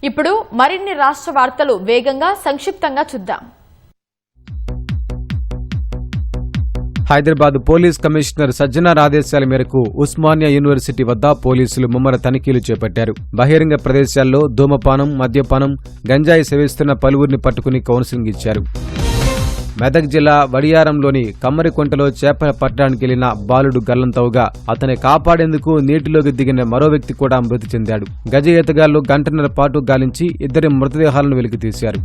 ఇప్పుడు మరిన్ని రాష్ట్ర వార్తలు వేగంగా సంక్షిప్తంగా చూద్దాం. హైదరాబాద్ పోలీస్ కమిషనర్ సజ్జనార్ ఆదేశాల మేరకు ఉస్మానియా యూనివర్సిటీ వద్ద పోలీసులు ముమ్మర తనిఖీలు చేపట్టారు. బహిరంగ ప్రదేశాల్లో ధూమపానం, మద్యపానం, గంజాయి సేవిస్తున్న పలువురిని పట్టుకుని కౌన్సిలింగ్ ఇచ్చారు. మెదక్ జిల్లా వడియారంలోని కమ్మరికుంటలో చేపల పట్టడానికి వెళ్లిన బాలుడు గల్లంతవుగా అతన్ని కాపాడేందుకు నీటిలోకి దిగిన మరో వ్యక్తి కూడా మృతి చెందాడు. గజ ఈతగాళ్లు గంటన్నర పాటు గాలించి ఇద్దరి మృతదేహాలను వెలికితీశారు.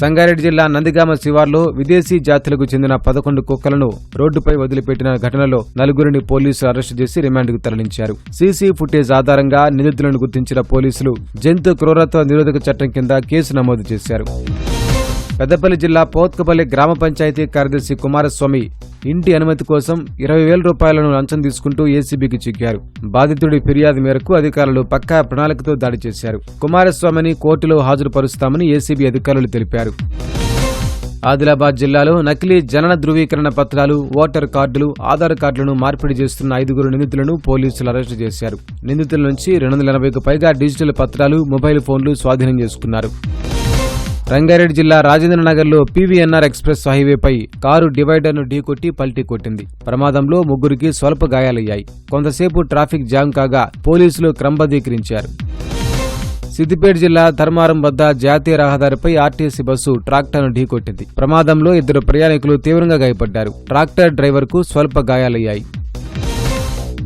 సంగారెడ్డి జిల్లా నందిగామ శివార్లో విదేశీ జాతులకు చెందిన 11 కుక్కలను రోడ్డుపై వదిలిపెట్టిన ఘటనలో 4గురిని పోలీసులు అరెస్టు చేసి రిమాండ్కు తరలించారు. సీసీ ఫుటేజ్ ఆధారంగా నిందితులను గుర్తించిన పోలీసులు జంతు క్రూరత్వ నిరోధక చట్టం కింద కేసు నమోదు చేశారు. పెద్దపల్లి జిల్లా పోత్కపల్లి గ్రామ పంచాయతీ కార్యదర్శి కుమారస్వామి ఇంటి అనుమతి కోసం 20,000 రూపాయలను లంచం తీసుకుంటూ ఏసీబీకి చిక్కారు. బాధితుడి ఫిర్యాదు మేరకు అధికారులు పక్కా ప్రణాళికతో దాడి చేశారు. కుమారస్వామిని కోర్టులో హాజరుపరుస్తామని ఏసీబీ అధికారులు తెలిపారు. ఆదిలాబాద్ జిల్లాలో నకిలీ జనన ధృవీకరణ పత్రాలు, ఓటర్ కార్డులు, ఆధార్ కార్డులను మార్పిడి చేస్తున్న 5గురు నిందితులను పోలీసులు అరెస్టు చేశారు. నిందితుల నుంచి 280కు పైగా డిజిటల్ పత్రాలు, మొబైల్ ఫోన్లు స్వాధీనం చేసుకున్నారు. రంగారెడ్డి జిల్లా రాజేంద్రనగర్లో పీవీఎన్ఆర్ ఎక్స్ప్రెస్ హైవేపై కారు డివైడర్ను ఢీకొట్టి పల్టీ కొట్టింది. ప్రమాదంలో 3గురికి స్వల్ప గాయాలయ్యాయి. కొంతసేపు ట్రాఫిక్ జామ్ కాగా పోలీసులు క్రమబద్ధీకరించారు. సిద్దిపేట జిల్లా ధర్మారం వద్ద జాతీయ రహదారిపై ఆర్టీసీ బస్సు ట్రాక్టర్ను ఢీకొట్టింది. ప్రమాదంలో 2 ప్రయాణికులు తీవ్రంగా గాయపడ్డారు. ట్రాక్టర్ డ్రైవర్కు స్వల్ప గాయాలయ్యాయి.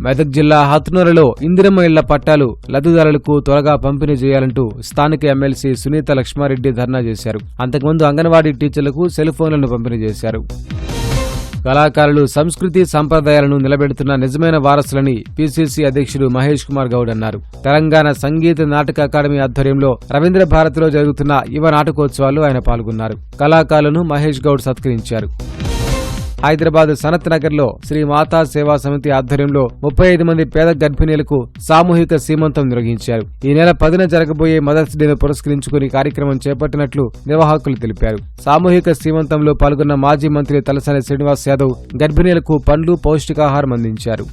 మెదక్ జిల్లా హత్నూరులో ఇందిరమ్మ ఇళ్ల పట్టాలు లబ్ధిదారులకు త్వరగా పంపిణీ చేయాలంటూ స్థానిక ఎమ్మెల్సీ సునీత లక్ష్మారెడ్డి ధర్నా చేశారు. అంతకుముందు అంగన్వాడీ టీచర్లకు సెల్ ఫోన్లను పంపిణీ చేశారు. కళాకారులు సంస్కృతి సంప్రదాయాలను నిలబెడుతున్న నిజమైన వారసులని పీసీసీ అధ్యక్షుడు మహేష్ కుమార్ గౌడ్ అన్నారు. తెలంగాణ సంగీత నాటక అకాడమీ ఆధ్వర్యంలో రవీంద్ర భారతిలో జరుగుతున్న యువ నాటకోత్సవాల్లో ఆయన పాల్గొన్నారు. కళాకారులను మహేష్ గౌడ్ సత్కరించారు. హైదరాబాద్ సనత్ నగర్ లో శ్రీ మాతా సేవా సమితి ఆధ్వర్యంలో 35 మంది పేద గర్భిణీలకు సామూహిక సీమంతం నిర్వహించారు. ఈ నెల 10న జరగబోయే మదర్స్ డేను పురస్కరించుకుని కార్యక్రమం చేపట్టినట్లు నిర్వాహకులు తెలిపారు. సామూహిక సీమంతంలో పాల్గొన్న మాజీ మంత్రి తలసాని శ్రీనివాస్ యాదవ్ గర్భిణీలకు పండ్లు, పౌష్టికాహారం అందించారు.